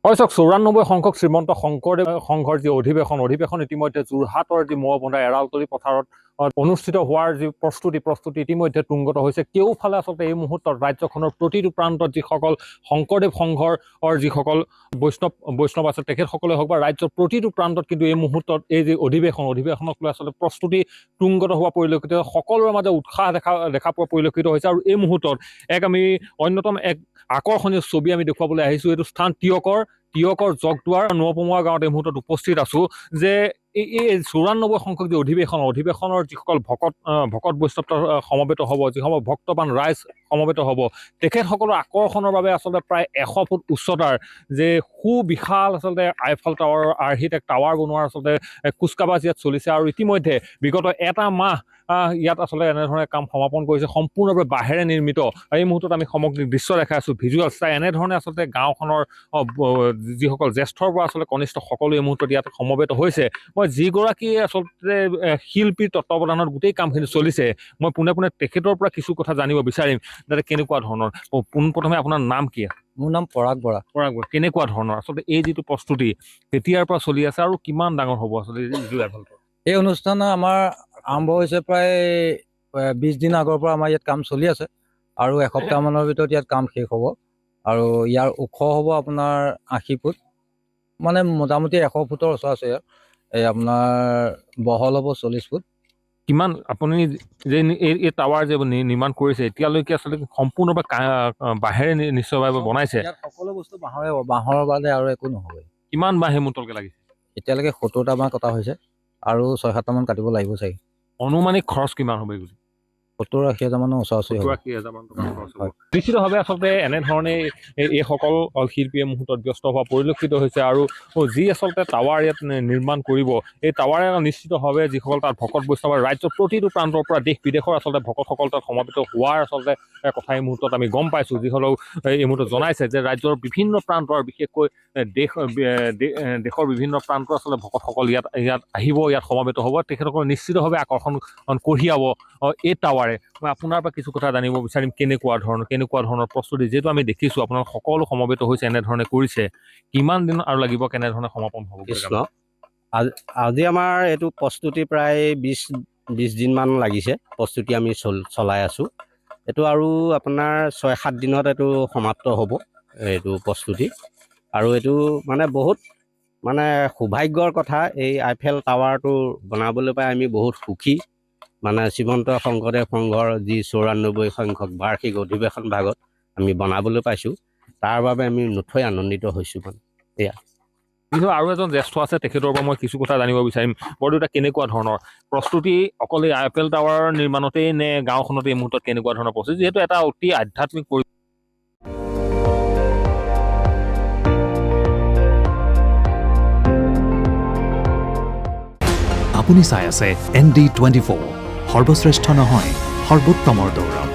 হয় চাওক ৯৪ সংখ্যক শ্ৰীমন্ত শংকৰদেৱ সংঘৰ যি অধিৱেশন ইতিমধ্যে যোৰহাটৰ যি মহবন্ধা এৰালতলী পথাৰত অনুষ্ঠিত হোৱাৰ যি প্ৰস্তুতি ইতিমধ্যে তুংগত হৈছে। কেওফালে আচলতে এই মুহূৰ্তত ৰাজ্যখনৰ প্ৰতিটো প্ৰান্তত যিসকল শংকৰদেৱ সংঘৰ যিসকল বৈষ্ণৱ আছে তেখেতসকলে হওক বা ৰাজ্যৰ প্ৰতিটো প্ৰান্তত কিন্তু এই মুহূৰ্তত এই যি অধিৱেশনক লৈ আচলতে প্ৰস্তুতি তুংগত হোৱা পৰিলক্ষিত, সকলোৰে মাজত উৎসাহ দেখা পোৱা পৰিলক্ষিত হৈছে। আৰু এই মুহূৰ্তত আমি অন্যতম এক আকৰ্ষণীয় ছবি আমি দেখুৱাবলৈ আহিছোঁ। এইটো স্থান তিয়কৰ জগদুৱাৰ নপমোৱা গাঁৱত এই মুহূৰ্তত উপস্থিত আছোঁ যে এই ৯৪ সংখ্যক যি অধিৱেশনৰ যিসকল ভকত বৈষ্ণৱ সমবেত হ'ব, যিসকল ভক্তবান ৰাইজ সমবেত হ'ব, তেখেতসকলৰ আকৰ্ষণৰ বাবে আচলতে প্ৰায় ১০০ ফুট উচ্চতাৰ যে সুবিশাল আচলতে আইফল টাৱাৰৰ আৰ্হিত এক টাৱাৰ বনোৱাৰ আচলতে কুচকাৱাজ ইয়াত চলিছে। আৰু ইতিমধ্যে বিগত এটা মাহ ইয়াত আচলতে এনেধৰণে কাম সমাপন কৰিছে, সম্পূৰ্ণভাৱে বাঁহেৰে নিৰ্মিত। এই মুহূৰ্তত আমি সামগ্ৰিক দৃশ্য দেখাই আছোঁ, ভিজুৱেলছ চাই এনেধৰণে আচলতে গাঁওখনৰ যিসকল জ্যেষ্ঠৰ পৰা আচলতে কনিষ্ঠ সকলো এই মুহূৰ্তত ইয়াত সমবেত হৈছে। মই যিগৰাকী আচলতে শিল্পীৰ তত্বাৱধানত গোটেই কামখিনি চলিছে, মই পোনে তেখেতৰ পৰা কিছু কথা জানিব বিচাৰিম যাতে কেনেকুৱা ধৰণৰ। পোনপ্ৰথমে আপোনাৰ নাম কি? মোৰ নাম পৰাগ বৰা। কেনেকুৱা ধৰণৰ আচলতে এই যিটো প্ৰস্তুতি তেতিয়াৰ পৰা চলি আছে আৰু কিমান ডাঙৰ হ'ব আচলতে এই অনুষ্ঠান আমাৰ আৰম্ভ হৈছে প্ৰায় 20 দিন আগৰ পৰা আমাৰ ইয়াত কাম চলি আছে আৰু এসপ্তাহমানৰ ভিতৰত ইয়াত কাম শেষ হ'ব। আৰু ইয়াৰ ওখ হ'ব আপোনাৰ 80 ফুট, মানে মোটামুটি 100 ফুটৰ ওচৰা-ওচৰি। এই আপোনাৰ বহল হ'ব 40 ফুট। কিমান আপুনি যে এই টাৱাৰ যে নিৰ্মাণ কৰিছে এতিয়ালৈকে আচলতে সম্পূৰ্ণভাৱে বাঁহেৰে নিশ্চয়ভাৱে বনাইছে? ইয়াত সকলো বস্তু বাঁহৰ বাদে আৰু একো নহ'ব। কিমান বাঁহ মুতলকে লাগিছে? এতিয়ালৈকে 70টা বাঁহ কটা হৈছে আৰু 6-7টা মান কাটিব লাগিব চাগে। অনুমানিক খৰচ কিমান হ'ব এইগুলি? 70-80 হাজাৰ মানৰ ওচৰা-ওচৰি হ'ব। 70-80 মান টকা খৰচ হ'ব। নিশ্চিতভাৱে আচলতে এনেধৰণে এইসকল শিল্পীয়ে মুহূৰ্তত ব্যস্ত হোৱা পৰিলক্ষিত হৈছে। আৰু যি আচলতে টাৱাৰ ইয়াত নিৰ্মাণ কৰিব, এই টাৱাৰে নিশ্চিতভাৱে যিসকল তাত ভকত বৈষ্ণৱ ৰাজ্যৰ প্ৰতিটো প্ৰান্তৰ পৰা দেশ বিদেশৰ আচলতে ভকতসকল তাত সমবেত হোৱাৰ আচলতে কথা এই মুহূৰ্তত আমি গম পাইছোঁ। যিসকলেও এই মুহূৰ্তত জনাইছে যে ৰাজ্যৰ বিভিন্ন প্ৰান্তৰ, বিশেষকৈ দেশৰ বিভিন্ন প্ৰান্তৰ আচলতে ভকতসকল ইয়াত আহিব, ইয়াত সমবেত হ'ব। তেখেতসকলে নিশ্চিতভাৱে আকৰ্ষণ কঢ়িয়াব এই টাৱাৰে। মই আপোনাৰ পৰা কিছু কথা জানিব বিচাৰিম, কেনেকুৱা ধৰণৰ প্ৰস্তুতি, যিহেতু আমি দেখিছোঁ আপোনালোক সকলো সমবেত হৈছে, এনেধৰণে কৰিছে, কিমান দিন আৰু লাগিব, কেনেধৰণে সমাপন হ'ব? আজি আমাৰ এইটো প্ৰস্তুতি প্ৰায় 20 দিনমান লাগিছে। প্ৰস্তুতি আমি চলাই আছোঁ। এইটো আৰু আপোনাৰ 6-7 দিনত এইটো সমাপ্ত হ'ব এইটো প্ৰস্তুতি। আৰু এইটো মানে বহুত সৌভাগ্যৰ কথা, এই আইফেল টাৱাৰটো বনাবলৈ পাই আমি বহুত সুখী। শ্ৰীমন্ত শংকৰদেৱ সংঘৰ যি ৯৪ সংখ্যক বাৰ্ষিক অধিৱেশন ভাগত আমি বনাবলৈ পাইছোঁ, তাৰ বাবে আমি নথৈ আনন্দিত হৈছোঁ। এয়া কিন্তু আৰু এজন জ্যেষ্ঠ আছে, তেখেতৰ পৰা মই কিছু কথা জানিব বিচাৰিম। বৰদেউতা, কেনেকুৱা ধৰণৰ প্ৰস্তুতি অকল এই আইফেল টাৱাৰ নিৰ্মাণতেই নে গাঁওখনতে এই মুহূৰ্তত কেনেকুৱা ধৰণৰ প্ৰস্তুতি, যিহেতু এটা অতি আধ্যাত্মিক আপুনি চাই আছে ND24, সৰ্বশ্ৰেষ্ঠ নহয়, সৰ্বোত্তমৰ দৌৰ।